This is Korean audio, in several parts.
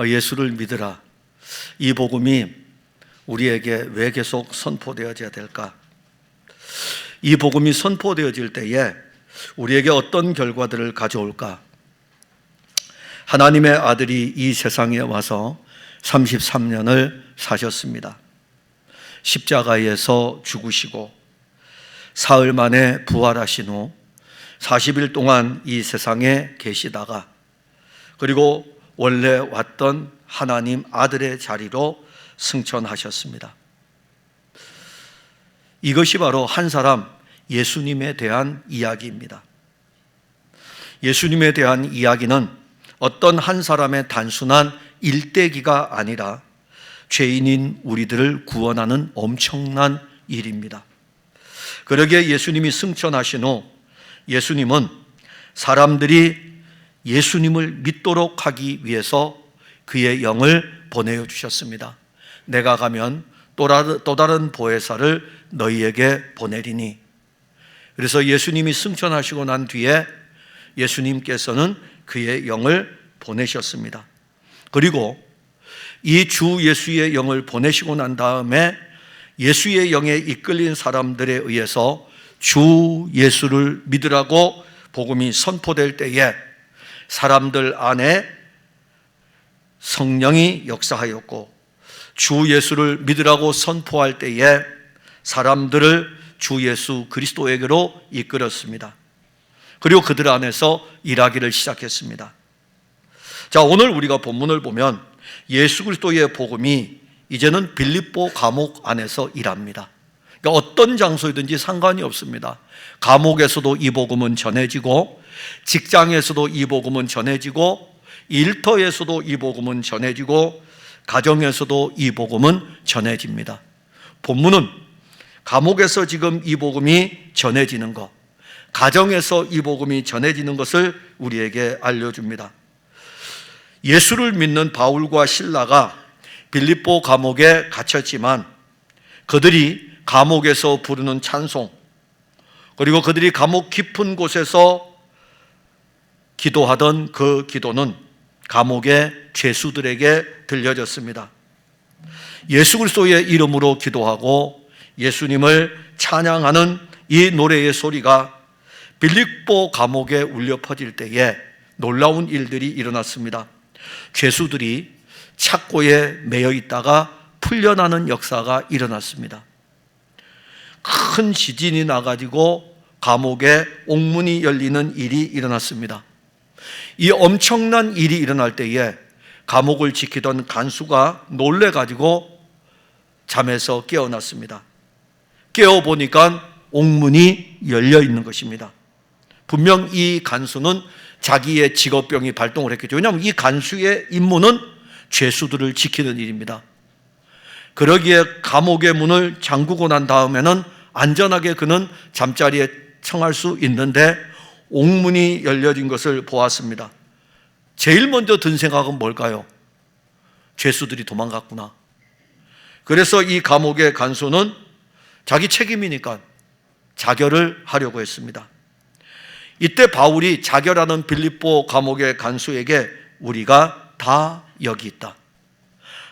예수를 믿으라. 이 복음이 우리에게 왜 계속 선포되어져야 될까? 이 복음이 선포되어질 때에 우리에게 어떤 결과들을 가져올까? 하나님의 아들이 이 세상에 와서 33년을 사셨습니다. 십자가에서 죽으시고 사흘 만에 부활하신 후 40일 동안 이 세상에 계시다가 그리고 원래 왔던 하나님 아들의 자리로 승천하셨습니다. 이것이 바로 한 사람 예수님에 대한 이야기입니다. 예수님에 대한 이야기는 어떤 한 사람의 단순한 일대기가 아니라 죄인인 우리들을 구원하는 엄청난 일입니다. 그러기에 예수님이 승천하신 후 예수님은 사람들이 예수님을 믿도록 하기 위해서 그의 영을 보내어 주셨습니다. 내가 가면 또 다른 보혜사를 너희에게 보내리니. 그래서 예수님이 승천하시고 난 뒤에 예수님께서는 그의 영을 보내셨습니다. 그리고 이 주 예수의 영을 보내시고 난 다음에 예수의 영에 이끌린 사람들에 의해서 주 예수를 믿으라고 복음이 선포될 때에 사람들 안에 성령이 역사하였고, 주 예수를 믿으라고 선포할 때에 사람들을 주 예수 그리스도에게로 이끌었습니다. 그리고 그들 안에서 일하기를 시작했습니다. 자, 오늘 우리가 본문을 보면 예수 그리스도의 복음이 이제는 빌립보 감옥 안에서 일합니다. 그러니까 어떤 장소이든지 상관이 없습니다. 감옥에서도 이 복음은 전해지고, 직장에서도 이 복음은 전해지고, 일터에서도 이 복음은 전해지고, 가정에서도 이 복음은 전해집니다. 본문은 감옥에서 지금 이 복음이 전해지는 것, 가정에서 이 복음이 전해지는 것을 우리에게 알려줍니다. 예수를 믿는 바울과 실라가 빌립보 감옥에 갇혔지만 그들이 감옥에서 부르는 찬송, 그리고 그들이 감옥 깊은 곳에서 기도하던 그 기도는 감옥의 죄수들에게 들려졌습니다. 예수 그리스도의 이름으로 기도하고 예수님을 찬양하는 이 노래의 소리가 빌립보 감옥에 울려 퍼질 때에 놀라운 일들이 일어났습니다. 죄수들이 착고에 매여 있다가 풀려나는 역사가 일어났습니다. 큰 지진이 나가지고 감옥에 옥문이 열리는 일이 일어났습니다. 이 엄청난 일이 일어날 때에 감옥을 지키던 간수가 놀래가지고 잠에서 깨어났습니다. 깨어보니까 옥문이 열려 있는 것입니다. 분명 이 간수는 자기의 직업병이 발동을 했겠죠. 왜냐하면 이 간수의 임무는 죄수들을 지키는 일입니다. 그러기에 감옥의 문을 잠그고 난 다음에는 안전하게 그는 잠자리에 청할 수 있는데 옥문이 열려진 것을 보았습니다. 제일 먼저 든 생각은 뭘까요? 죄수들이 도망갔구나. 그래서 이 감옥의 간수는 자기 책임이니까 자결을 하려고 했습니다. 이때 바울이 자결하는 빌립보 감옥의 간수에게 우리가 다 여기 있다.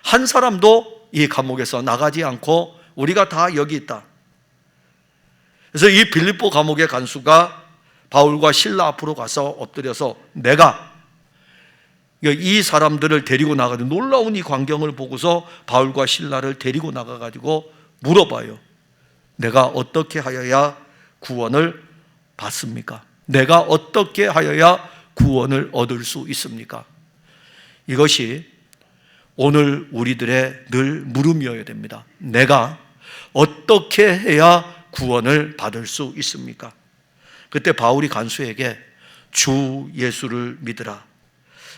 한 사람도 이 감옥에서 나가지 않고 우리가 다 여기 있다. 그래서 이 빌립보 감옥의 간수가 바울과 실라 앞으로 가서 엎드려서 내가 이 사람들을 데리고 나가는 놀라운 이 광경을 보고서 바울과 실라를 데리고 나가가지고 물어봐요. 내가 어떻게 하여야 구원을 받습니까? 내가 어떻게 하여야 구원을 얻을 수 있습니까? 이것이 오늘 우리들의 늘 물음이어야 됩니다. 내가 어떻게 해야 구원을 받을 수 있습니까? 그때 바울이 간수에게 주 예수를 믿으라.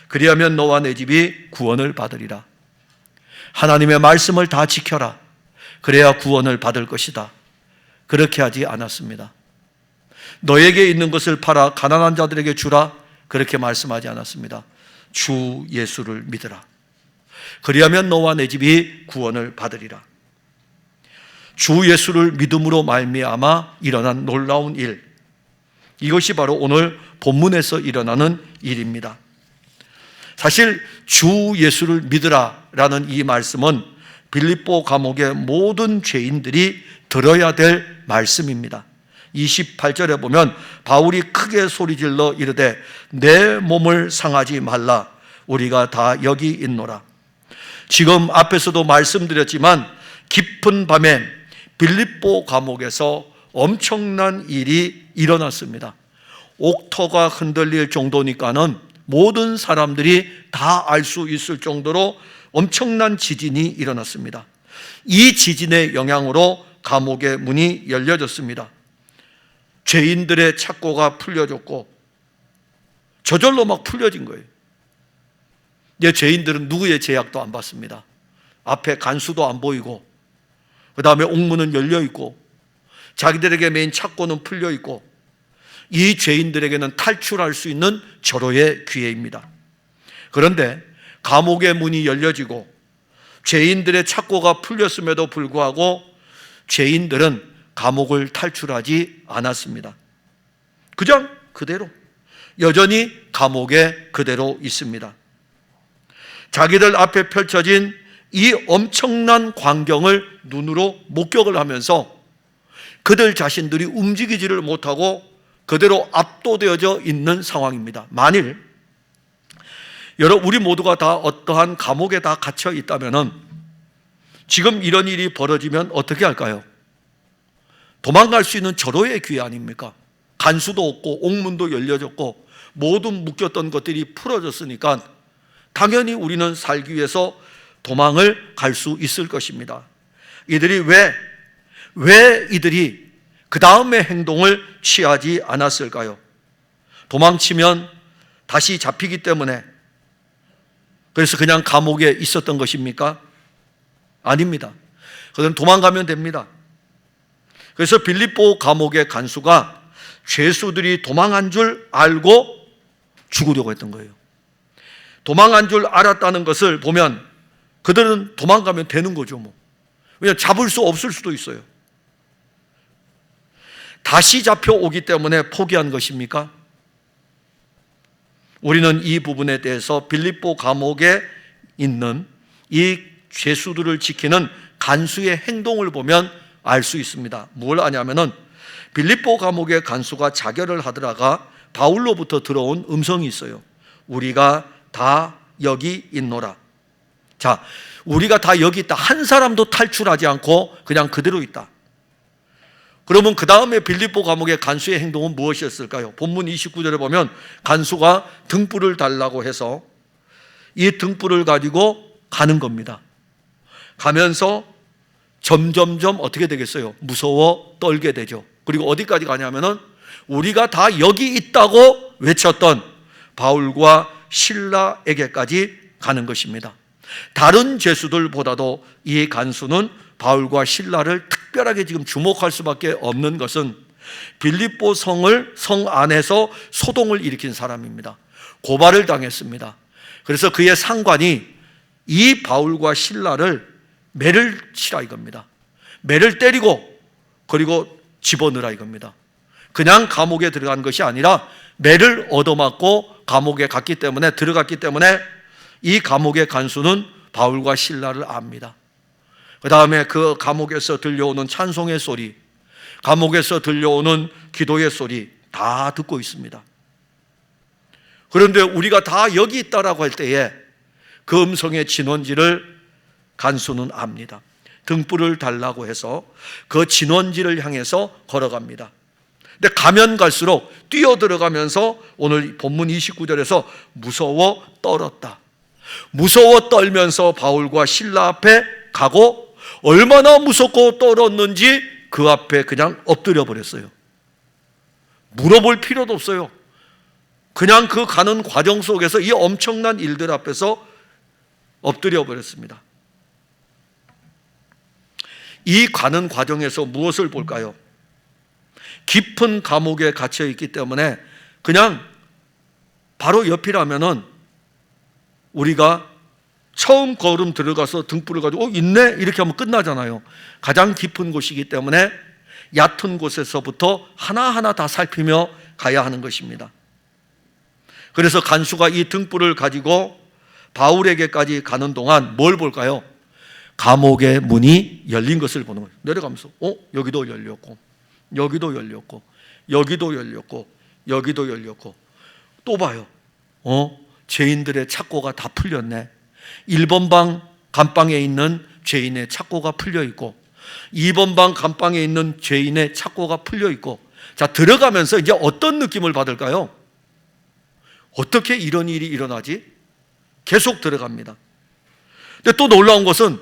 그리하면 너와 내 집이 구원을 받으리라. 하나님의 말씀을 다 지켜라. 그래야 구원을 받을 것이다. 그렇게 하지 않았습니다. 너에게 있는 것을 팔아 가난한 자들에게 주라. 그렇게 말씀하지 않았습니다. 주 예수를 믿으라. 그리하면 너와 내 집이 구원을 받으리라. 주 예수를 믿음으로 말미암아 일어난 놀라운 일, 이것이 바로 오늘 본문에서 일어나는 일입니다. 사실 주 예수를 믿으라라는 이 말씀은 빌립보 감옥의 모든 죄인들이 들어야 될 말씀입니다. 28절에 보면 바울이 크게 소리질러 이르되 내 몸을 상하지 말라, 우리가 다 여기 있노라. 지금 앞에서도 말씀드렸지만 깊은 밤에 빌립보 감옥에서 엄청난 일이 일어났습니다. 옥터가 흔들릴 정도니까는 모든 사람들이 다 알 수 있을 정도로 엄청난 지진이 일어났습니다. 이 지진의 영향으로 감옥의 문이 열려졌습니다. 죄인들의 착고가 풀려졌고 저절로 막 풀려진 거예요. 이제 죄인들은 누구의 제약도 안 받습니다. 앞에 간수도 안 보이고, 그 다음에 옥문은 열려 있고, 자기들에게 메인 착고는 풀려 있고, 이 죄인들에게는 탈출할 수 있는 절호의 기회입니다. 그런데 감옥의 문이 열려지고 죄인들의 착고가 풀렸음에도 불구하고 죄인들은 감옥을 탈출하지 않았습니다. 그냥 그대로 여전히 감옥에 그대로 있습니다. 자기들 앞에 펼쳐진 이 엄청난 광경을 눈으로 목격을 하면서 그들 자신들이 움직이지를 못하고 그대로 압도되어져 있는 상황입니다. 만일 우리 모두가 다 어떠한 감옥에 다 갇혀 있다면 지금 이런 일이 벌어지면 어떻게 할까요? 도망갈 수 있는 절호의 기회 아닙니까? 간수도 없고 옥문도 열려졌고 모든 묶였던 것들이 풀어졌으니까 당연히 우리는 살기 위해서 도망을 갈 수 있을 것입니다. 이들이 왜 이들이 그 다음의 행동을 취하지 않았을까요? 도망치면 다시 잡히기 때문에 그래서 그냥 감옥에 있었던 것입니까? 아닙니다. 그건 도망가면 됩니다. 그래서 빌립보 감옥의 간수가 죄수들이 도망한 줄 알고 죽으려고 했던 거예요. 도망한 줄 알았다는 것을 보면 그들은 도망가면 되는 거죠. 왜냐하면 잡을 수 없을 수도 있어요. 다시 잡혀오기 때문에 포기한 것입니까? 우리는 이 부분에 대해서 빌립보 감옥에 있는 이 죄수들을 지키는 간수의 행동을 보면 알 수 있습니다. 뭘 아냐면은 빌립보 감옥의 간수가 자결을 하다가 바울로부터 들어온 음성이 있어요. 우리가 다 여기 있노라. 자, 우리가 다 여기 있다. 한 사람도 탈출하지 않고 그냥 그대로 있다. 그러면 그 다음에 빌립보 감옥의 간수의 행동은 무엇이었을까요? 본문 29절에 보면 간수가 등불을 달라고 해서 이 등불을 가지고 가는 겁니다. 가면서 점점점 어떻게 되겠어요? 무서워 떨게 되죠. 그리고 어디까지 가냐면은 우리가 다 여기 있다고 외쳤던 바울과 실라에게까지 가는 것입니다. 다른 죄수들보다도 이 간수는 바울과 실라를 특별하게 지금 주목할 수밖에 없는 것은 빌립보 성 안에서 소동을 일으킨 사람입니다. 고발을 당했습니다. 그래서 그의 상관이 이 바울과 실라를 매를 치라 이겁니다. 매를 때리고 그리고 집어넣으라 이겁니다. 그냥 감옥에 들어간 것이 아니라 매를 얻어맞고 감옥에 들어갔기 때문에 이 감옥의 간수는 바울과 실라를 압니다. 그 다음에 그 감옥에서 들려오는 찬송의 소리, 감옥에서 들려오는 기도의 소리 다 듣고 있습니다. 그런데 우리가 다 여기 있다라고 할 때에 그 음성의 진원지를 간수는 압니다. 등불을 달라고 해서 그 진원지를 향해서 걸어갑니다. 근데 가면 갈수록 뛰어들어가면서 오늘 본문 29절에서 무서워 떨었다. 무서워 떨면서 바울과 실라 앞에 가고 얼마나 무섭고 떨었는지 그 앞에 그냥 엎드려 버렸어요. 물어볼 필요도 없어요. 그냥 그 가는 과정 속에서 이 엄청난 일들 앞에서 엎드려 버렸습니다. 이 가는 과정에서 무엇을 볼까요? 깊은 감옥에 갇혀 있기 때문에 그냥 바로 옆이라면은 우리가 처음 걸음 들어가서 등불을 가지고 있네? 이렇게 하면 끝나잖아요. 가장 깊은 곳이기 때문에 얕은 곳에서부터 하나하나 다 살피며 가야 하는 것입니다. 그래서 간수가 이 등불을 가지고 바울에게까지 가는 동안 뭘 볼까요? 감옥의 문이 열린 것을 보는 거예요. 내려가면서 여기도 열렸고, 여기도 열렸고, 여기도 열렸고, 여기도 열렸고. 또 봐요. 죄인들의 착고가 다 풀렸네. 1번 방 감방에 있는 죄인의 착고가 풀려 있고, 2번 방 감방에 있는 죄인의 착고가 풀려 있고. 자, 들어가면서 이제 어떤 느낌을 받을까요? 어떻게 이런 일이 일어나지? 계속 들어갑니다. 근데 또 놀라운 것은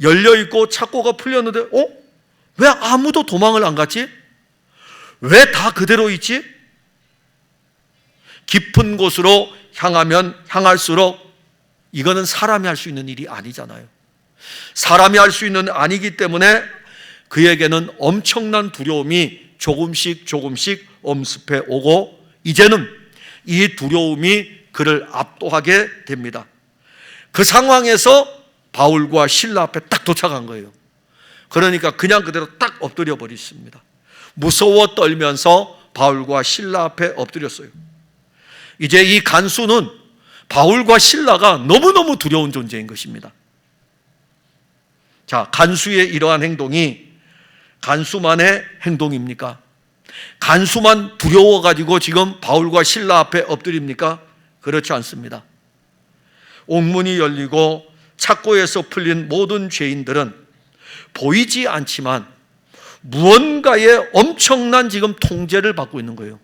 열려있고 착고가 풀렸는데 왜 아무도 도망을 안 갔지? 왜 다 그대로 있지? 깊은 곳으로 향하면 향할수록 이거는 사람이 할 수 있는 일이 아니잖아요. 사람이 할 수 있는 아니기 때문에 그에게는 엄청난 두려움이 조금씩 엄습해 오고, 이제는 이 두려움이 그를 압도하게 됩니다. 그 상황에서 바울과 실라 앞에 딱 도착한 거예요. 그러니까 그냥 그대로 딱 엎드려 버렸습니다. 무서워 떨면서 바울과 실라 앞에 엎드렸어요. 이제 이 간수는 바울과 실라가 너무너무 두려운 존재인 것입니다. 자, 간수의 이러한 행동이 간수만의 행동입니까? 간수만 두려워가지고 지금 바울과 실라 앞에 엎드립니까? 그렇지 않습니다. 옥문이 열리고 착고에서 풀린 모든 죄인들은 보이지 않지만 무언가의 엄청난 지금 통제를 받고 있는 거예요.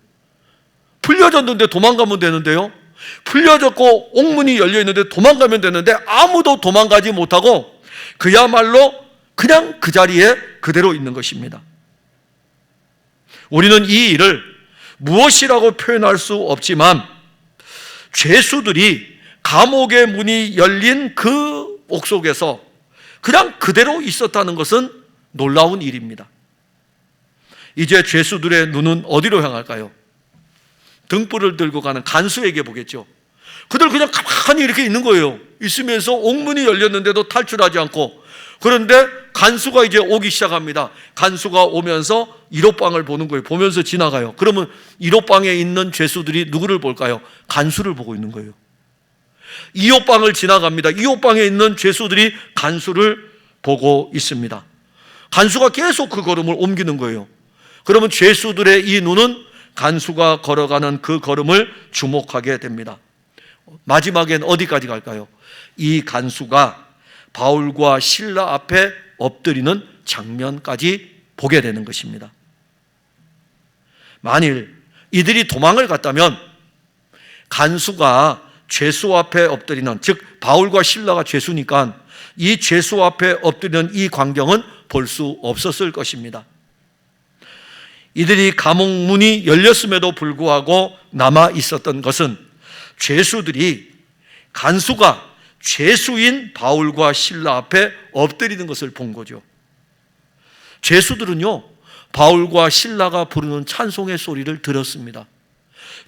풀려졌는데 도망가면 되는데요, 풀려졌고 옥문이 열려있는데 도망가면 되는데 아무도 도망가지 못하고 그야말로 그냥 그 자리에 그대로 있는 것입니다. 우리는 이 일을 무엇이라고 표현할 수 없지만 죄수들이 감옥의 문이 열린 그 옥속에서 그냥 그대로 있었다는 것은 놀라운 일입니다. 이제 죄수들의 눈은 어디로 향할까요? 등불을 들고 가는 간수에게 보겠죠. 그들 그냥 가만히 이렇게 있는 거예요. 있으면서 옥문이 열렸는데도 탈출하지 않고. 그런데 간수가 이제 오기 시작합니다. 간수가 오면서 1호방을 보는 거예요. 보면서 지나가요. 그러면 1호방에 있는 죄수들이 누구를 볼까요? 간수를 보고 있는 거예요. 2호방을 지나갑니다. 2호방에 있는 죄수들이 간수를 보고 있습니다. 간수가 계속 그 걸음을 옮기는 거예요. 그러면 죄수들의 이 눈은 간수가 걸어가는 그 걸음을 주목하게 됩니다. 마지막엔 어디까지 갈까요? 이 간수가 바울과 실라 앞에 엎드리는 장면까지 보게 되는 것입니다. 만일 이들이 도망을 갔다면 간수가 죄수 앞에 엎드리는, 즉 바울과 실라가 죄수니까 이 죄수 앞에 엎드리는 이 광경은 볼 수 없었을 것입니다. 이들이 감옥 문이 열렸음에도 불구하고 남아 있었던 것은 죄수들이 간수가 죄수인 바울과 실라 앞에 엎드리는 것을 본 거죠. 죄수들은요, 바울과 실라가 부르는 찬송의 소리를 들었습니다.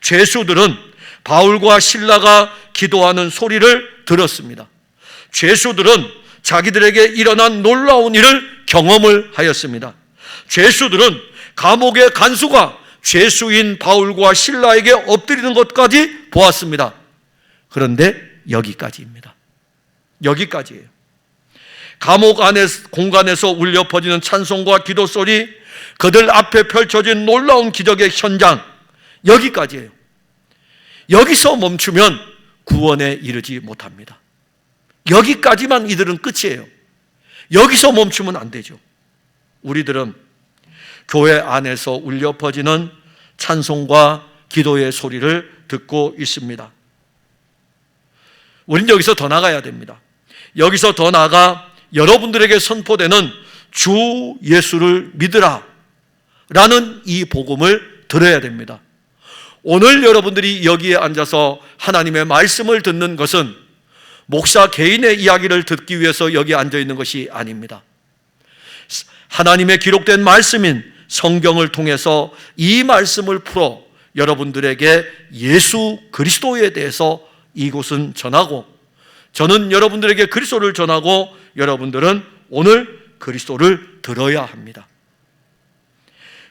죄수들은 바울과 실라가 기도하는 소리를 들었습니다. 죄수들은 자기들에게 일어난 놀라운 일을 경험을 하였습니다. 죄수들은 감옥의 간수가 죄수인 바울과 실라에게 엎드리는 것까지 보았습니다. 그런데 여기까지입니다. 여기까지예요. 감옥 안에 공간에서 울려 퍼지는 찬송과 기도 소리, 그들 앞에 펼쳐진 놀라운 기적의 현장, 여기까지예요. 여기서 멈추면 구원에 이르지 못합니다. 여기까지만 이들은 끝이에요. 여기서 멈추면 안 되죠. 우리들은 교회 안에서 울려 퍼지는 찬송과 기도의 소리를 듣고 있습니다. 우리는 여기서 더 나가야 됩니다. 여기서 더 나가 여러분들에게 선포되는 주 예수를 믿으라 라는 이 복음을 들어야 됩니다. 오늘 여러분들이 여기에 앉아서 하나님의 말씀을 듣는 것은 목사 개인의 이야기를 듣기 위해서 여기 앉아 있는 것이 아닙니다. 하나님의 기록된 말씀인 성경을 통해서 이 말씀을 풀어 여러분들에게 예수 그리스도에 대해서 이곳은 전하고, 저는 여러분들에게 그리스도를 전하고 여러분들은 오늘 그리스도를 들어야 합니다.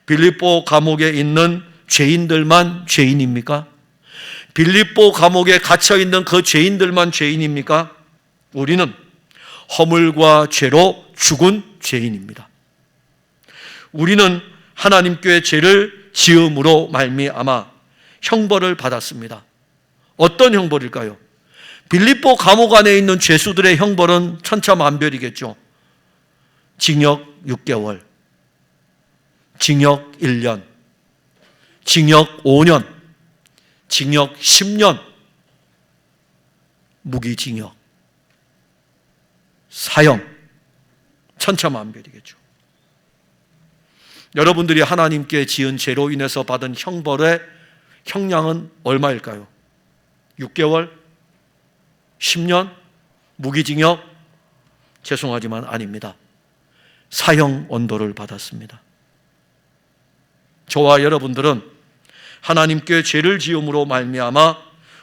빌립보 감옥에 있는 죄인들만 죄인입니까? 빌립보 감옥에 갇혀 있는 그 죄인들만 죄인입니까? 우리는 허물과 죄로 죽은 죄인입니다. 우리는 하나님께 죄를 지음으로 말미암아 형벌을 받았습니다. 어떤 형벌일까요? 빌립보 감옥 안에 있는 죄수들의 형벌은 천차만별이겠죠. 징역 6개월, 징역 1년, 징역 5년, 징역 10년, 무기징역, 사형, 천차만별이겠죠. 여러분들이 하나님께 지은 죄로 인해서 받은 형벌의 형량은 얼마일까요? 6개월? 10년? 무기징역? 죄송하지만 아닙니다. 사형 언도를 받았습니다. 저와 여러분들은 하나님께 죄를 지음으로 말미암아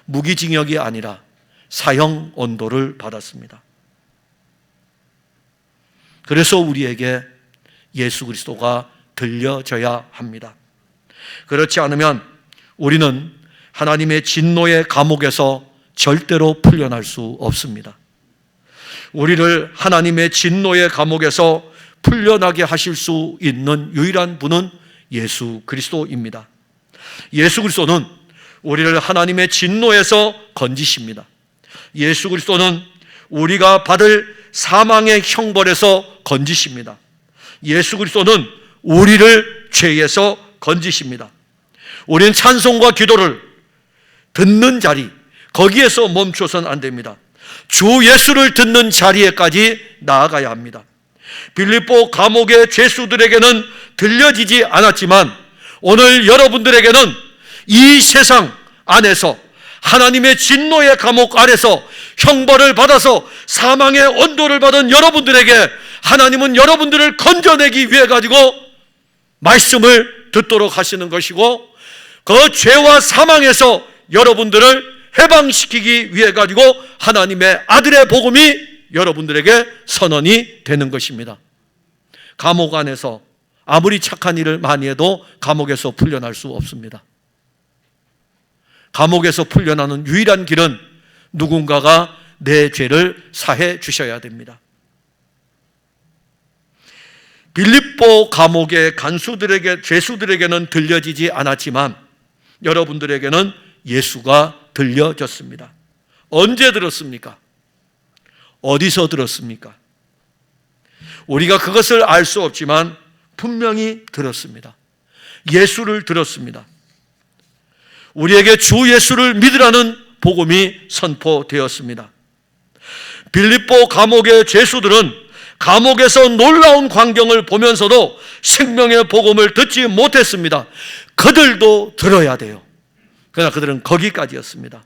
무기징역이 아니라 사형 언도를 받았습니다. 그래서 우리에게 예수 그리스도가 들려져야 합니다. 그렇지 않으면 우리는 하나님의 진노의 감옥에서 절대로 풀려날 수 없습니다. 우리를 하나님의 진노의 감옥에서 풀려나게 하실 수 있는 유일한 분은 예수 그리스도입니다. 예수 그리스도는 우리를 하나님의 진노에서 건지십니다. 예수 그리스도는 우리가 받을 사망의 형벌에서 건지십니다. 예수 그리스도는 우리를 죄에서 건지십니다. 우리는 찬송과 기도를 듣는 자리, 거기에서 멈춰서는 안 됩니다. 주 예수를 듣는 자리에까지 나아가야 합니다. 빌립보 감옥의 죄수들에게는 들려지지 않았지만 오늘 여러분들에게는 이 세상 안에서 하나님의 진노의 감옥 아래서 형벌을 받아서 사망의 언도를 받은 여러분들에게 하나님은 여러분들을 건져내기 위해 가지고 말씀을 듣도록 하시는 것이고, 그 죄와 사망에서 여러분들을 해방시키기 위해 가지고 하나님의 아들의 복음이 여러분들에게 선언이 되는 것입니다. 감옥 안에서 아무리 착한 일을 많이 해도 감옥에서 풀려날 수 없습니다. 감옥에서 풀려나는 유일한 길은 누군가가 내 죄를 사해 주셔야 됩니다. 빌립보 감옥의 간수들에게, 죄수들에게는 들려지지 않았지만 여러분들에게는 예수가 들려졌습니다. 언제 들었습니까? 어디서 들었습니까? 우리가 그것을 알 수 없지만 분명히 들었습니다. 예수를 들었습니다. 우리에게 주 예수를 믿으라는 복음이 선포되었습니다. 빌립보 감옥의 죄수들은 감옥에서 놀라운 광경을 보면서도 생명의 복음을 듣지 못했습니다. 그들도 들어야 돼요. 그러나 그들은 거기까지였습니다.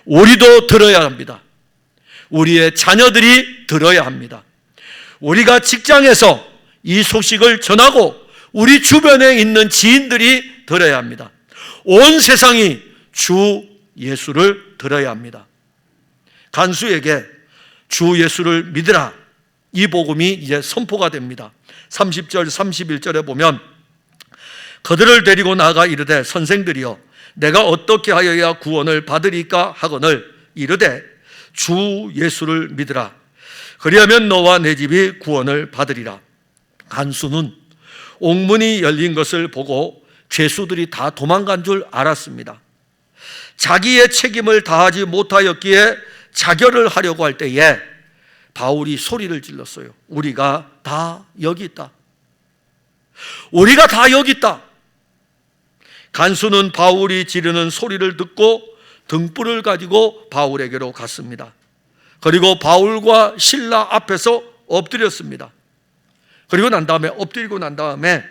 우리도 들어야 합니다. 우리의 자녀들이 들어야 합니다. 우리가 직장에서 이 소식을 전하고 우리 주변에 있는 지인들이 들어야 합니다. 온 세상이 주 예수를 들어야 합니다. 간수에게 주 예수를 믿으라, 이 복음이 이제 선포가 됩니다. 30절 31절에 보면 그들을 데리고 나가 이르되 선생들이여 내가 어떻게 하여야 구원을 받으리까 하거늘 이르되 주 예수를 믿으라. 그리하면 너와 내 집이 구원을 받으리라. 간수는 옥문이 열린 것을 보고 죄수들이 다 도망간 줄 알았습니다. 자기의 책임을 다하지 못하였기에 자결을 하려고 할 때에 바울이 소리를 질렀어요. 우리가 다 여기 있다. 우리가 다 여기 있다. 간수는 바울이 지르는 소리를 듣고 등불을 가지고 바울에게로 갔습니다. 그리고 바울과 실라 앞에서 엎드렸습니다. 그리고 난 다음에 엎드리고 난 다음에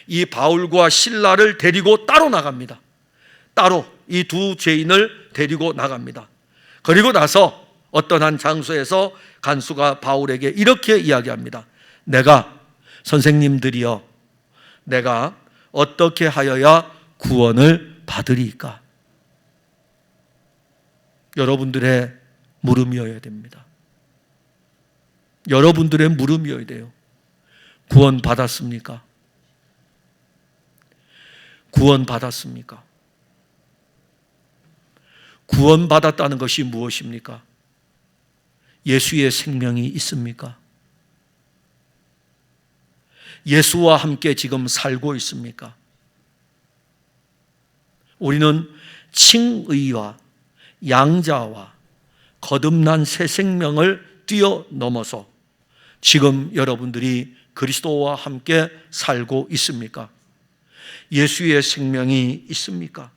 이 바울과 실라를 데리고 따로 나갑니다. 따로 이 두 죄인을 데리고 나갑니다. 그리고 나서 어떤 한 장소에서 간수가 바울에게 이렇게 이야기합니다. 내가 선생님들이여 내가 어떻게 하여야 구원을 받으리까? 여러분들의 물음이어야 됩니다. 여러분들의 물음이어야 돼요. 구원 받았습니까? 구원 받았습니까? 구원받았다는 것이 무엇입니까? 예수의 생명이 있습니까? 예수와 함께 지금 살고 있습니까? 우리는 칭의와 양자와 거듭난 새 생명을 뛰어넘어서 지금 여러분들이 그리스도와 함께 살고 있습니까? 예수의 생명이 있습니까?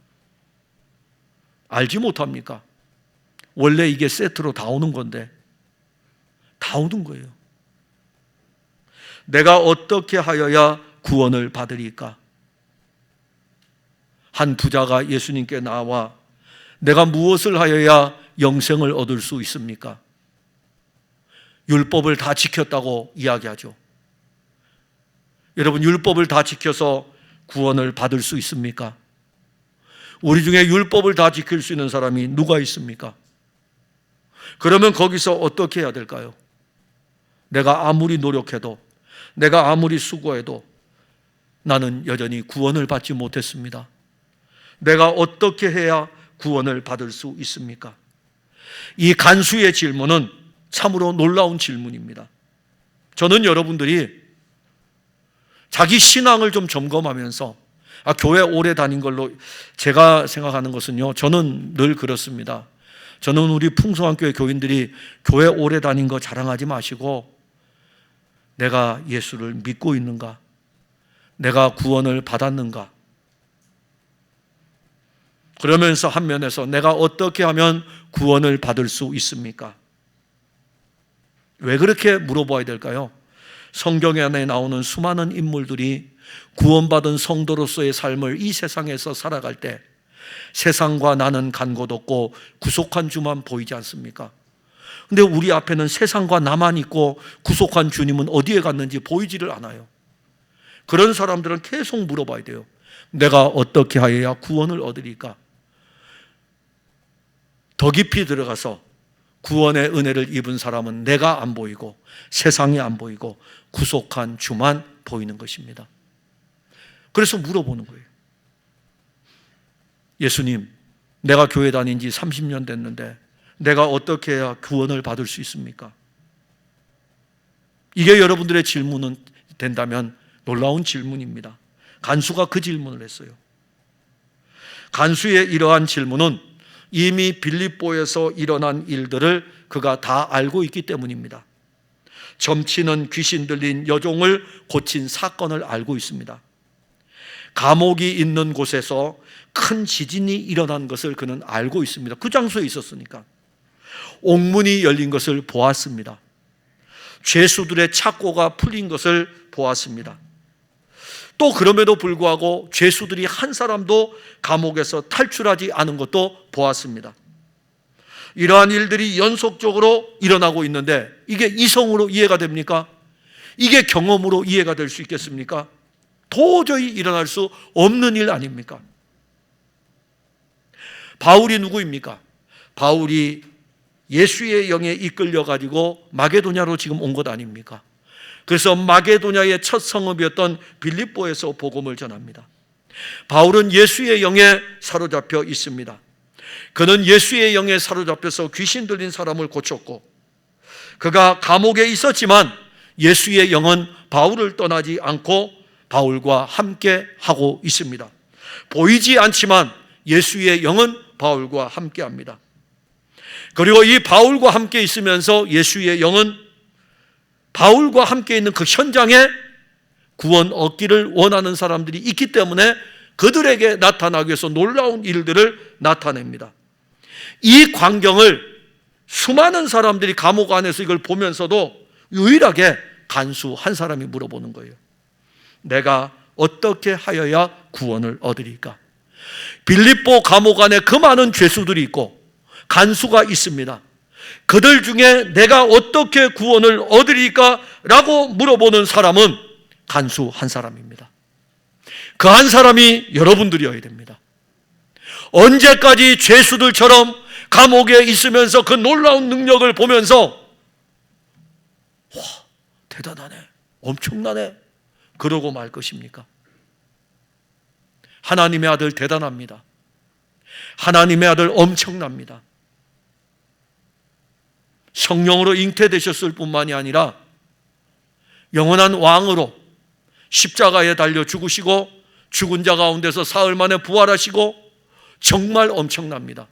알지 못합니까? 원래 이게 세트로 다 오는 건데 다 오는 거예요. 내가 어떻게 하여야 구원을 받으리까? 한 부자가 예수님께 나와 내가 무엇을 하여야 영생을 얻을 수 있습니까? 율법을 다 지켰다고 이야기하죠. 여러분, 율법을 다 지켜서 구원을 받을 수 있습니까? 우리 중에 율법을 다 지킬 수 있는 사람이 누가 있습니까? 그러면 거기서 어떻게 해야 될까요? 내가 아무리 노력해도, 내가 아무리 수고해도 나는 여전히 구원을 받지 못했습니다. 내가 어떻게 해야 구원을 받을 수 있습니까? 이 간수의 질문은 참으로 놀라운 질문입니다. 저는 여러분들이 자기 신앙을 좀 점검하면서 교회 오래 다닌 걸로 제가 생각하는 것은요, 저는 늘 그렇습니다. 저는 우리 풍성한 교회 교인들이 교회 오래 다닌 거 자랑하지 마시고 내가 예수를 믿고 있는가? 내가 구원을 받았는가? 그러면서 한 면에서 내가 어떻게 하면 구원을 받을 수 있습니까? 왜 그렇게 물어봐야 될까요? 성경 안에 나오는 수많은 인물들이 구원받은 성도로서의 삶을 이 세상에서 살아갈 때 세상과 나는 간 곳 없고 구속한 주만 보이지 않습니까? 근데 우리 앞에는 세상과 나만 있고 구속한 주님은 어디에 갔는지 보이지를 않아요. 그런 사람들은 계속 물어봐야 돼요. 내가 어떻게 하여야 구원을 얻으리까? 더 깊이 들어가서 구원의 은혜를 입은 사람은 내가 안 보이고 세상이 안 보이고 구속한 주만 보이는 것입니다. 그래서 물어보는 거예요. 예수님, 내가 교회 다닌 지 30년 됐는데 내가 어떻게 해야 구원을 받을 수 있습니까? 이게 여러분들의 질문은 된다면 놀라운 질문입니다. 간수가 그 질문을 했어요. 간수의 이러한 질문은 이미 빌립보에서 일어난 일들을 그가 다 알고 있기 때문입니다. 점치는 귀신 들린 여종을 고친 사건을 알고 있습니다. 감옥이 있는 곳에서 큰 지진이 일어난 것을 그는 알고 있습니다. 그 장소에 있었으니까. 옥문이 열린 것을 보았습니다. 죄수들의 착고가 풀린 것을 보았습니다. 또 그럼에도 불구하고 죄수들이 한 사람도 감옥에서 탈출하지 않은 것도 보았습니다. 이러한 일들이 연속적으로 일어나고 있는데 이게 이성으로 이해가 됩니까? 이게 경험으로 이해가 될 수 있겠습니까? 도저히 일어날 수 없는 일 아닙니까? 바울이 누구입니까? 바울이 예수의 영에 이끌려가지고 마게도냐로 지금 온 것 아닙니까? 그래서 마게도냐의 첫 성읍이었던 빌립보에서 복음을 전합니다. 바울은 예수의 영에 사로잡혀 있습니다. 그는 예수의 영에 사로잡혀서 귀신 들린 사람을 고쳤고 그가 감옥에 있었지만 예수의 영은 바울을 떠나지 않고 바울과 함께 하고 있습니다. 보이지 않지만 예수의 영은 바울과 함께 합니다. 그리고 이 바울과 함께 있으면서 예수의 영은 바울과 함께 있는 그 현장에 구원 얻기를 원하는 사람들이 있기 때문에 그들에게 나타나기 위해서 놀라운 일들을 나타냅니다. 이 광경을 수많은 사람들이 감옥 안에서 이걸 보면서도 유일하게 간수 한 사람이 물어보는 거예요. 내가 어떻게 하여야 구원을 얻으리까? 빌립보 감옥 안에 그 많은 죄수들이 있고 간수가 있습니다. 그들 중에 내가 어떻게 구원을 얻으리까? 라고 물어보는 사람은 간수 한 사람입니다. 그 한 사람이 여러분들이어야 됩니다. 언제까지 죄수들처럼 감옥에 있으면서 그 놀라운 능력을 보면서 와, 대단하네, 엄청나네 그러고 말 것입니까? 하나님의 아들 대단합니다. 하나님의 아들 엄청납니다. 성령으로 잉태되셨을 뿐만이 아니라 영원한 왕으로 십자가에 달려 죽으시고 죽은 자 가운데서 사흘 만에 부활하시고 정말 엄청납니다.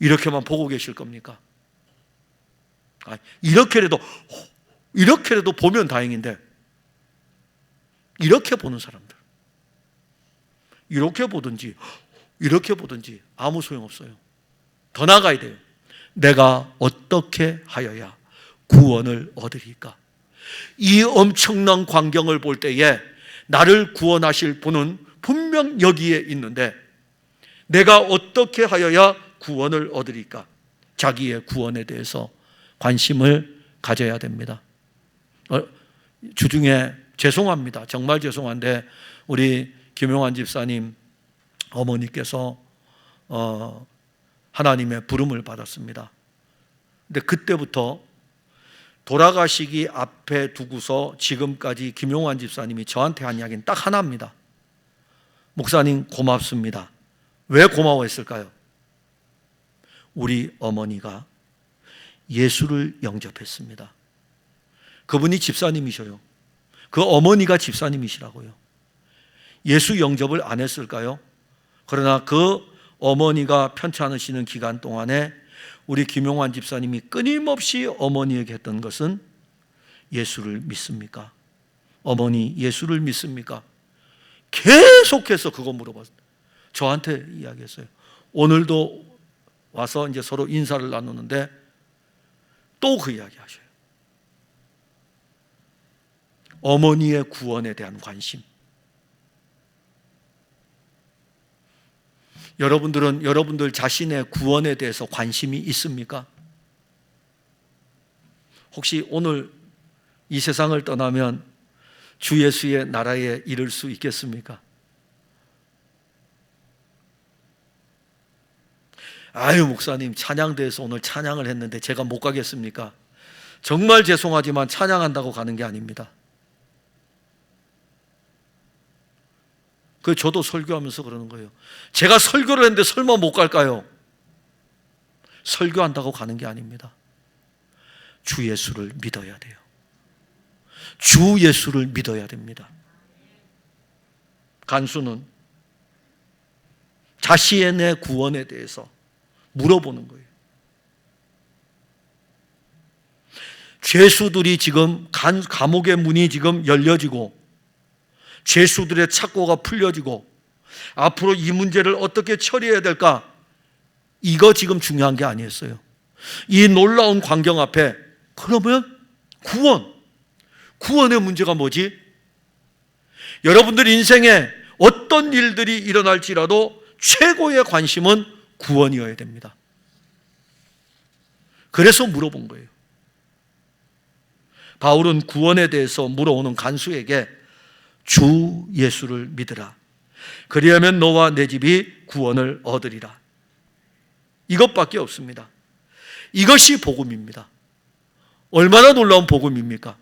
이렇게만 보고 계실 겁니까? 이렇게라도 보면 다행인데, 이렇게 보는 사람들, 이렇게 보든지 아무 소용없어요. 더 나아가야 돼요. 내가 어떻게 하여야 구원을 얻으리까? 이 엄청난 광경을 볼 때에 나를 구원하실 분은 분명 여기에 있는데 내가 어떻게 하여야 구원을 얻으리까? 자기의 구원에 대해서 관심을 가져야 됩니다. 주중에 죄송합니다. 정말 죄송한데 우리 김용환 집사님 어머니께서 하나님의 부름을 받았습니다. 근데 그때부터 돌아가시기 앞에 두고서 지금까지 김용환 집사님이 저한테 한 이야기는 딱 하나입니다. 목사님 고맙습니다. 왜 고마워했을까요? 우리 어머니가 예수를 영접했습니다. 그분이 집사님이셔요. 그 어머니가 집사님이시라고요. 예수 영접을 안 했을까요? 그러나 그 어머니가 편찮으시는 기간 동안에 우리 김용환 집사님이 끊임없이 어머니에게 했던 것은 예수를 믿습니까? 어머니 예수를 믿습니까? 계속해서 그거 물어봤어요. 저한테 이야기했어요. 오늘도 와서 이제 서로 인사를 나누는데 또 그 이야기 하셔요. 어머니의 구원에 대한 관심. 여러분들은 여러분들 자신의 구원에 대해서 관심이 있습니까? 혹시 오늘 이 세상을 떠나면 주 예수의 나라에 이를 수 있겠습니까? 아유, 목사님 찬양대에서 오늘 찬양을 했는데 제가 못 가겠습니까? 정말 죄송하지만 찬양한다고 가는 게 아닙니다. 그 저도 설교하면서 그러는 거예요. 제가 설교를 했는데 설마 못 갈까요? 설교한다고 가는 게 아닙니다. 주 예수를 믿어야 돼요. 주 예수를 믿어야 됩니다. 간수는 자신의 구원에 대해서 물어보는 거예요. 죄수들이 지금 감옥의 문이 지금 열려지고 죄수들의 착고가 풀려지고 앞으로 이 문제를 어떻게 처리해야 될까? 이거 지금 중요한 게 아니었어요. 이 놀라운 광경 앞에 그러면 구원의 문제가 뭐지? 여러분들 인생에 어떤 일들이 일어날지라도 최고의 관심은 구원이어야 됩니다. 그래서 물어본 거예요. 바울은 구원에 대해서 물어오는 간수에게 주 예수를 믿으라. 그리하면 너와 내 집이 구원을 얻으리라. 이것밖에 없습니다. 이것이 복음입니다. 얼마나 놀라운 복음입니까?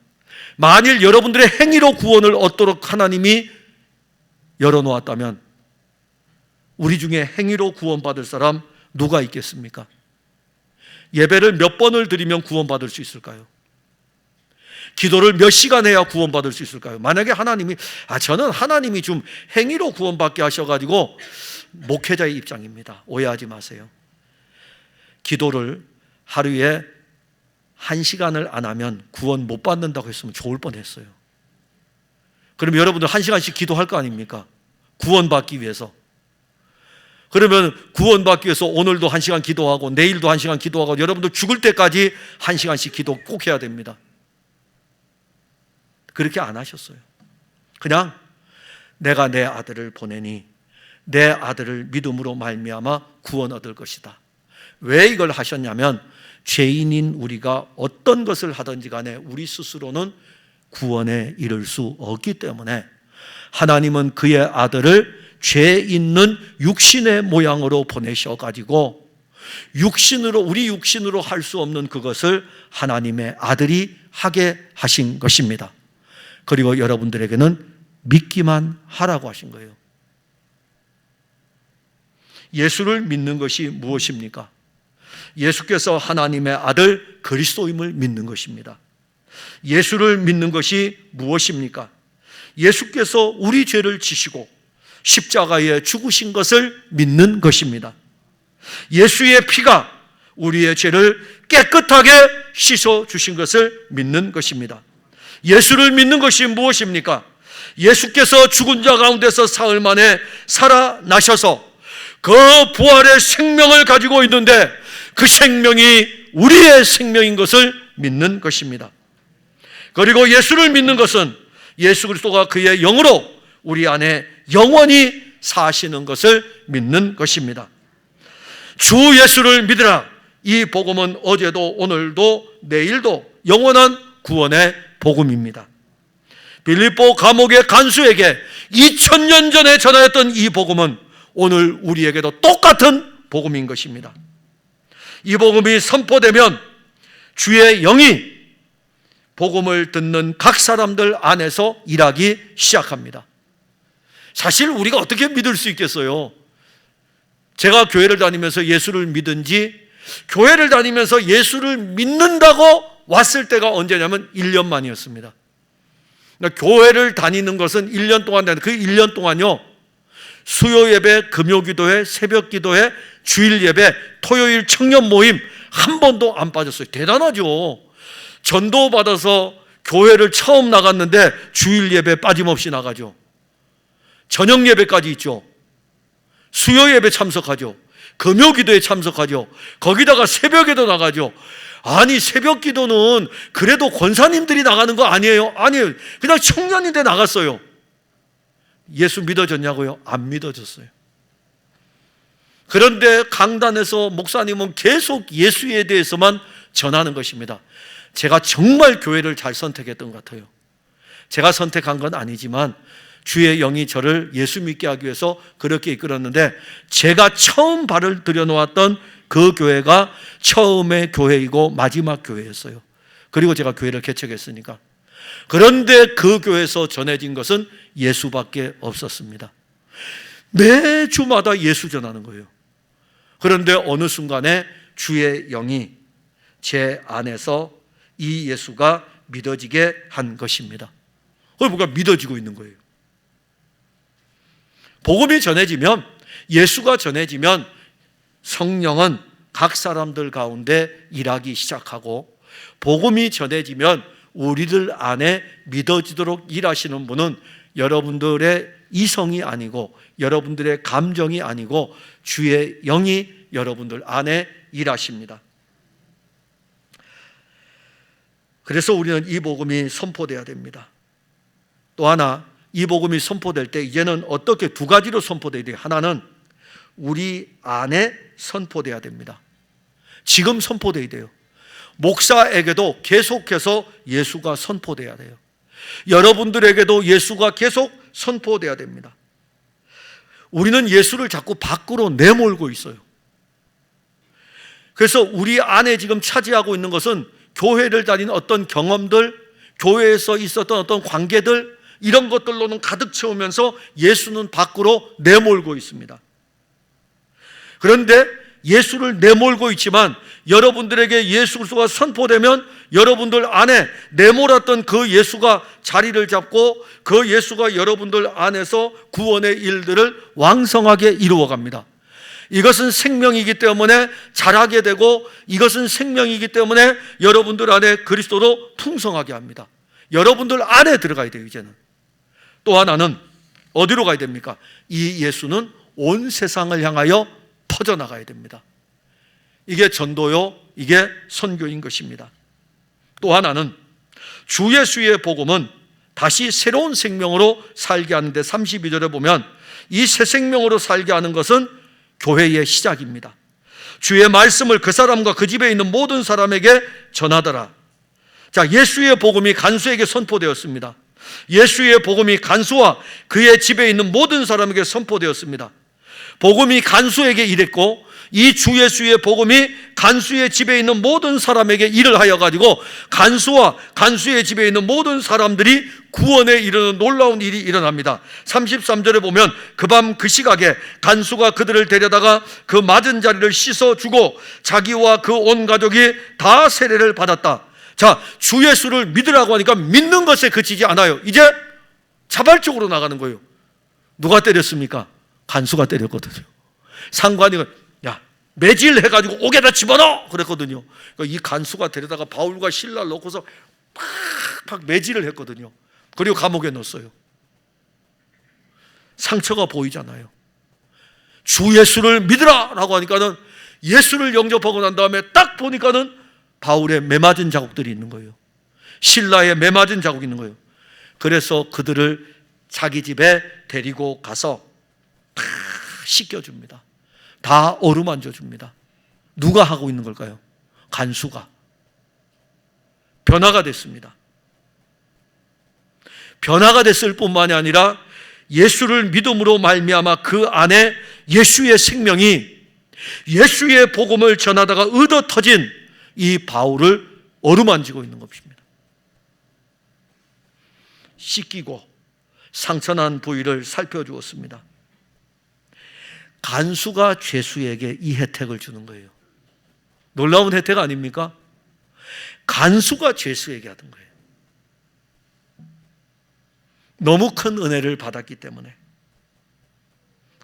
만일 여러분들의 행위로 구원을 얻도록 하나님이 열어놓았다면 우리 중에 행위로 구원받을 사람 누가 있겠습니까? 예배를 몇 번을 드리면 구원받을 수 있을까요? 기도를 몇 시간 해야 구원받을 수 있을까요? 만약에 하나님이 저는 하나님이 좀 행위로 구원받게 하셔가지고 목회자의 입장입니다. 오해하지 마세요. 기도를 하루에 1시간을 안 하면 구원 못 받는다고 했으면 좋을 뻔했어요. 그럼 여러분들 1시간씩 기도할 거 아닙니까? 구원받기 위해서. 그러면 구원받기 위해서 오늘도 1시간 기도하고 내일도 1시간 기도하고 여러분들 죽을 때까지 1시간씩 기도 꼭 해야 됩니다. 그렇게 안 하셨어요. 그냥 내가 내 아들을 보내니 내 아들을 믿음으로 말미암아 구원 얻을 것이다. 왜 이걸 하셨냐면 죄인인 우리가 어떤 것을 하든지 간에 우리 스스로는 구원에 이를 수 없기 때문에 하나님은 그의 아들을 죄 있는 육신의 모양으로 보내셔가지고 우리 육신으로 할 수 없는 그것을 하나님의 아들이 하게 하신 것입니다. 그리고 여러분들에게는 믿기만 하라고 하신 거예요. 예수를 믿는 것이 무엇입니까? 예수께서 하나님의 아들 그리스도임을 믿는 것입니다. 예수를 믿는 것이 무엇입니까? 예수께서 우리 죄를 지시고 십자가에 죽으신 것을 믿는 것입니다. 예수의 피가 우리의 죄를 깨끗하게 씻어 주신 것을 믿는 것입니다. 예수를 믿는 것이 무엇입니까? 예수께서 죽은 자 가운데서 사흘 만에 살아나셔서 그 부활의 생명을 가지고 있는데 그 생명이 우리의 생명인 것을 믿는 것입니다. 그리고 예수를 믿는 것은 예수 그리스도가 그의 영으로 우리 안에 영원히 사시는 것을 믿는 것입니다. 주 예수를 믿으라. 이 복음은 어제도 오늘도 내일도 영원한 구원의 복음입니다. 빌립보 감옥의 간수에게 2000년 전에 전하였던 이 복음은 오늘 우리에게도 똑같은 복음인 것입니다. 이 복음이 선포되면 주의 영이 복음을 듣는 각 사람들 안에서 일하기 시작합니다. 사실 우리가 어떻게 믿을 수 있겠어요? 제가 교회를 다니면서 예수를 믿은지, 교회를 다니면서 예수를 믿는다고 왔을 때가 언제냐면 1년 만이었습니다. 그러니까 교회를 다니는 것은 1년 동안 되는데 그 1년 동안요, 수요 예배, 금요 기도회, 새벽 기도회, 주일 예배, 토요일 청년 모임 한 번도 안 빠졌어요. 대단하죠. 전도 받아서 교회를 처음 나갔는데 주일 예배 빠짐없이 나가죠. 저녁 예배까지 있죠. 수요 예배 참석하죠. 금요 기도에 참석하죠. 거기다가 새벽에도 나가죠. 아니, 새벽 기도는 그래도 권사님들이 나가는 거 아니에요? 아니에요. 그냥 청년인데 나갔어요. 예수 믿어졌냐고요? 안 믿어졌어요. 그런데 강단에서 목사님은 계속 예수에 대해서만 전하는 것입니다. 제가 정말 교회를 잘 선택했던 것 같아요. 제가 선택한 건 아니지만 주의 영이 저를 예수 믿게 하기 위해서 그렇게 이끌었는데, 제가 처음 발을 들여놓았던 그 교회가 처음의 교회이고 마지막 교회였어요. 그리고 제가 교회를 개척했으니까. 그런데 그 교회에서 전해진 것은 예수밖에 없었습니다. 매주마다 예수 전하는 거예요. 그런데 어느 순간에 주의 영이 제 안에서 이 예수가 믿어지게 한 것입니다. 그걸 뭔가 믿어지고 있는 거예요. 복음이 전해지면, 예수가 전해지면 성령은 각 사람들 가운데 일하기 시작하고, 복음이 전해지면 우리들 안에 믿어지도록 일하시는 분은 여러분들의 이성이 아니고 여러분들의 감정이 아니고 주의 영이 여러분들 안에 일하십니다. 그래서 우리는 이 복음이 선포돼야 됩니다. 또 하나, 이 복음이 선포될 때 이제는 어떻게 두 가지로 선포돼야 돼요. 하나는 우리 안에 선포돼야 됩니다. 지금 선포돼야 돼요. 목사에게도 계속해서 예수가 선포돼야 돼요. 여러분들에게도 예수가 계속 선포돼야 됩니다. 우리는 예수를 자꾸 밖으로 내몰고 있어요. 그래서 우리 안에 지금 차지하고 있는 것은 교회를 다니는 어떤 경험들, 교회에서 있었던 어떤 관계들, 이런 것들로는 가득 채우면서 예수는 밖으로 내몰고 있습니다. 그런데 예수를 내몰고 있지만 여러분들에게 예수 그리스도가 선포되면 여러분들 안에 내몰았던 그 예수가 자리를 잡고 그 예수가 여러분들 안에서 구원의 일들을 왕성하게 이루어갑니다. 이것은 생명이기 때문에 자라게 되고, 이것은 생명이기 때문에 여러분들 안에 그리스도로 풍성하게 합니다. 여러분들 안에 들어가야 돼요. 이제는 또 하나는 어디로 가야 됩니까? 이 예수는 온 세상을 향하여 퍼져나가야 됩니다. 이게 전도요, 이게 선교인 것입니다. 또 하나는 주 예수의 복음은 다시 새로운 생명으로 살게 하는데 32절에 보면 이 새 생명으로 살게 하는 것은 교회의 시작입니다. 주의 말씀을 그 사람과 그 집에 있는 모든 사람에게 전하더라. 자, 예수의 복음이 간수에게 선포되었습니다. 예수의 복음이 간수와 그의 집에 있는 모든 사람에게 선포되었습니다. 복음이 간수에게 이랬고 이 주 예수의 복음이 간수의 집에 있는 모든 사람에게 일을 하여 가지고 간수와 간수의 집에 있는 모든 사람들이 구원에 이르는 놀라운 일이 일어납니다. 33절에 보면 그 밤 그 시각에 간수가 그들을 데려다가 그 맞은 자리를 씻어주고 자기와 그 온 가족이 다 세례를 받았다. 자, 주 예수를 믿으라고 하니까 믿는 것에 그치지 않아요. 이제 자발적으로 나가는 거예요. 누가 때렸습니까? 간수가 때렸거든요. 상관이 야, 매질해가지고 옥에다 집어넣어 그랬거든요. 그러니까 이 간수가 데려다가 바울과 실라를 넣고서 팍팍 매질을 했거든요. 그리고 감옥에 넣었어요. 상처가 보이잖아요. 주 예수를 믿으라라고 하니까는 예수를 영접하고 난 다음에 딱 보니까는 바울의 매맞은 자국들이 있는 거예요. 실라의 매맞은 자국이 있는 거예요. 그래서 그들을 자기 집에 데리고 가서 다 씻겨줍니다. 다 어루만져 줍니다. 누가 하고 있는 걸까요? 간수가. 변화가 됐습니다. 변화가 됐을 뿐만이 아니라 예수를 믿음으로 말미암아 그 안에 예수의 생명이, 예수의 복음을 전하다가 얻어 터진 이 바울을 어루만지고 있는 것입니다. 씻기고 상처난 부위를 살펴주었습니다. 간수가 죄수에게 이 혜택을 주는 거예요. 놀라운 혜택 아닙니까? 간수가 죄수에게 하던 거예요. 너무 큰 은혜를 받았기 때문에.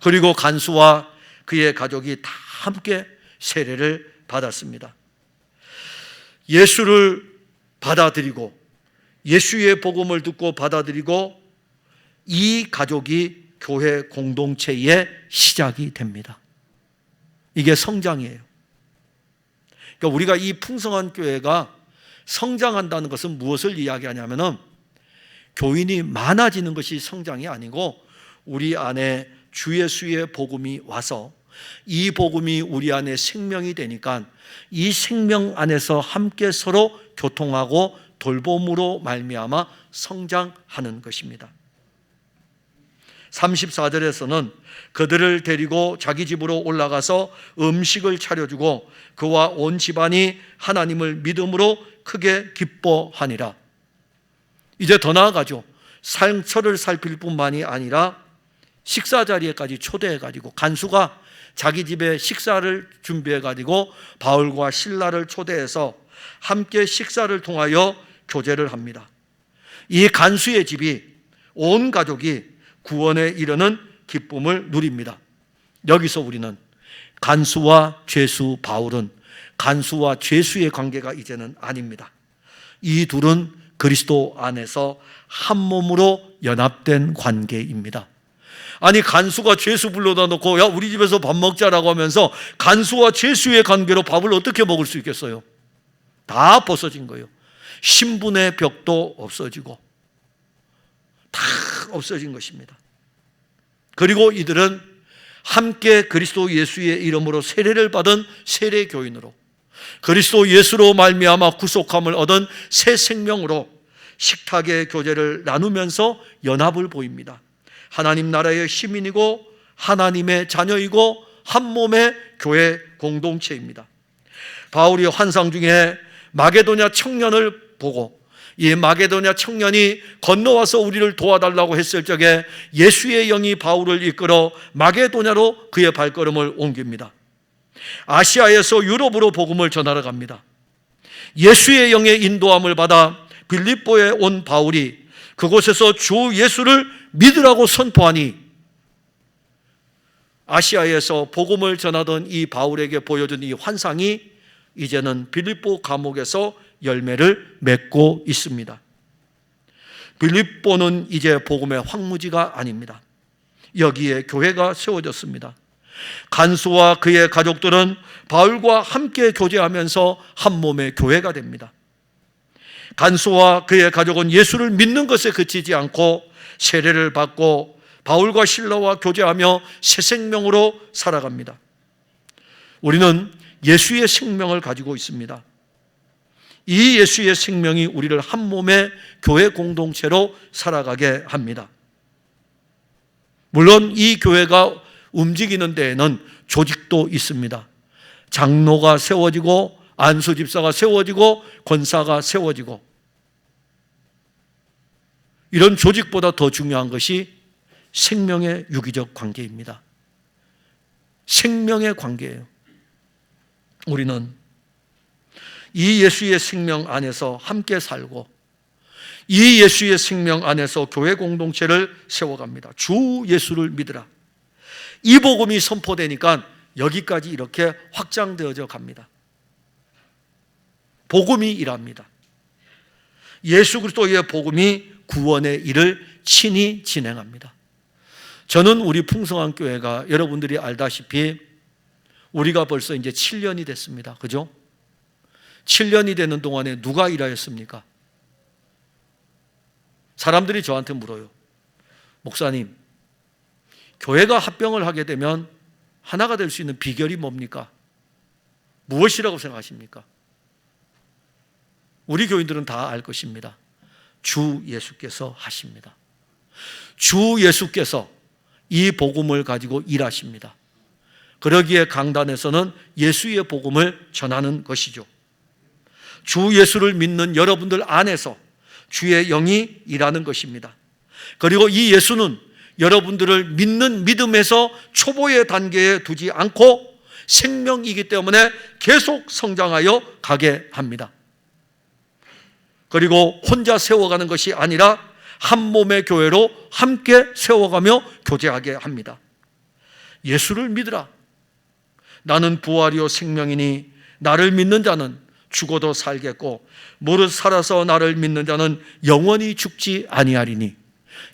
그리고 간수와 그의 가족이 다 함께 세례를 받았습니다. 예수를 받아들이고 예수의 복음을 듣고 받아들이고 이 가족이 교회 공동체의 시작이 됩니다. 이게 성장이에요. 그러니까 우리가 이 풍성한 교회가 성장한다는 것은 무엇을 이야기하냐면은 교인이 많아지는 것이 성장이 아니고 우리 안에 주 예수의 복음이 와서 이 복음이 우리 안에 생명이 되니까 이 생명 안에서 함께 서로 교통하고 돌봄으로 말미암아 성장하는 것입니다. 34절에서는 그들을 데리고 자기 집으로 올라가서 음식을 차려주고 그와 온 집안이 하나님을 믿음으로 크게 기뻐하니라. 이제 더 나아가죠. 상처를 살필 뿐만이 아니라 식사 자리에까지 초대해가지고 간수가 자기 집에 식사를 준비해가지고 바울과 실라를 초대해서 함께 식사를 통하여 교제를 합니다. 이 간수의 집이 온 가족이 구원에 이르는 기쁨을 누립니다. 여기서 우리는 간수와 죄수 바울은 간수와 죄수의 관계가 이제는 아닙니다. 이 둘은 그리스도 안에서 한 몸으로 연합된 관계입니다. 아니 간수가 죄수 불러다 놓고 야 우리 집에서 밥 먹자라고 하면서 간수와 죄수의 관계로 밥을 어떻게 먹을 수 있겠어요? 다 벗어진 거예요. 신분의 벽도 없어지고 다 없어진 것입니다. 그리고 이들은 함께 그리스도 예수의 이름으로 세례를 받은 세례교인으로 그리스도 예수로 말미암아 구속함을 얻은 새 생명으로 식탁의 교제를 나누면서 연합을 보입니다. 하나님 나라의 시민이고 하나님의 자녀이고 한 몸의 교회 공동체입니다. 바울이 환상 중에 마게도냐 청년을 보고 이 마게도냐 청년이 건너와서 우리를 도와달라고 했을 적에 예수의 영이 바울을 이끌어 마게도냐로 그의 발걸음을 옮깁니다. 아시아에서 유럽으로 복음을 전하러 갑니다. 예수의 영의 인도함을 받아 빌립보에 온 바울이 그곳에서 주 예수를 믿으라고 선포하니 아시아에서 복음을 전하던 이 바울에게 보여준 이 환상이 이제는 빌립보 감옥에서 열매를 맺고 있습니다. 빌립보는 이제 복음의 황무지가 아닙니다. 여기에 교회가 세워졌습니다. 간수와 그의 가족들은 바울과 함께 교제하면서 한 몸의 교회가 됩니다. 간수와 그의 가족은 예수를 믿는 것에 그치지 않고 세례를 받고 바울과 실라와 교제하며 새 생명으로 살아갑니다. 우리는 예수의 생명을 가지고 있습니다. 이 예수의 생명이 우리를 한 몸의 교회 공동체로 살아가게 합니다. 물론 이 교회가 움직이는 데에는 조직도 있습니다. 장로가 세워지고 안수집사가 세워지고 권사가 세워지고, 이런 조직보다 더 중요한 것이 생명의 유기적 관계입니다. 생명의 관계예요. 우리는 이 예수의 생명 안에서 함께 살고 이 예수의 생명 안에서 교회 공동체를 세워갑니다. 주 예수를 믿으라. 이 복음이 선포되니까 여기까지 이렇게 확장되어져 갑니다. 복음이 일합니다. 예수 그리스도의 복음이 구원의 일을 친히 진행합니다. 저는 우리 풍성한 교회가 여러분들이 알다시피 우리가 벌써 이제 7년이 됐습니다. 그죠? 7년이 되는 동안에 누가 일하였습니까? 사람들이 저한테 물어요. 목사님, 교회가 합병을 하게 되면 하나가 될 수 있는 비결이 뭡니까? 무엇이라고 생각하십니까? 우리 교인들은 다 알 것입니다. 주 예수께서 하십니다. 주 예수께서 이 복음을 가지고 일하십니다. 그러기에 강단에서는 예수의 복음을 전하는 것이죠. 주 예수를 믿는 여러분들 안에서 주의 영이 일하는 것입니다. 그리고 이 예수는 여러분들을 믿는 믿음에서 초보의 단계에 두지 않고 생명이기 때문에 계속 성장하여 가게 합니다. 그리고 혼자 세워가는 것이 아니라 한 몸의 교회로 함께 세워가며 교제하게 합니다. 예수를 믿으라. 나는 부활이요 생명이니 나를 믿는 자는 죽어도 살겠고 무릇 살아서 나를 믿는 자는 영원히 죽지 아니하리니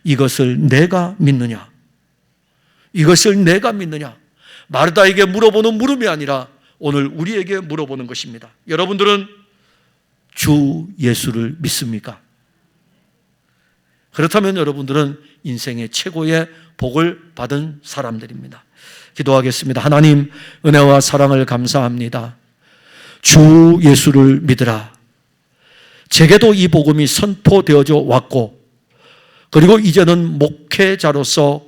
이것을 내가 믿느냐? 이것을 내가 믿느냐? 마르다에게 물어보는 물음이 아니라 오늘 우리에게 물어보는 것입니다. 여러분들은 주 예수를 믿습니까? 그렇다면 여러분들은 인생의 최고의 복을 받은 사람들입니다. 기도하겠습니다. 하나님, 은혜와 사랑을 감사합니다. 주 예수를 믿으라. 제게도 이 복음이 선포되어져 왔고, 그리고 이제는 목회자로서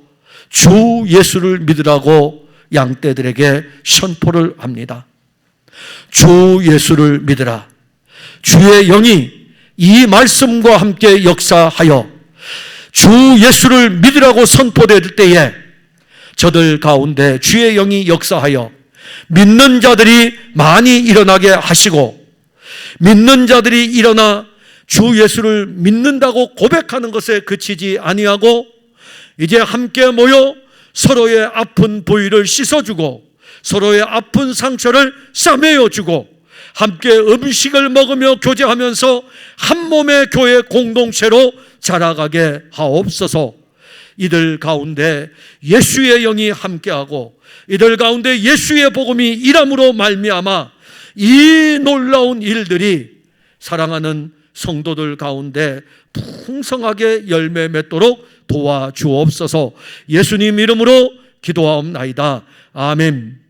주 예수를 믿으라고 양떼들에게 선포를 합니다. 주 예수를 믿으라. 주의 영이 이 말씀과 함께 역사하여 주 예수를 믿으라고 선포될 때에 저들 가운데 주의 영이 역사하여 믿는 자들이 많이 일어나게 하시고, 믿는 자들이 일어나 주 예수를 믿는다고 고백하는 것에 그치지 아니하고 이제 함께 모여 서로의 아픈 부위를 씻어주고 서로의 아픈 상처를 싸매어주고 함께 음식을 먹으며 교제하면서 한 몸의 교회 공동체로 자라가게 하옵소서. 이들 가운데 예수의 영이 함께하고 이들 가운데 예수의 복음이 일함으로 말미암아 이 놀라운 일들이 사랑하는 성도들 가운데 풍성하게 열매 맺도록 도와주옵소서. 예수님 이름으로 기도하옵나이다. 아멘.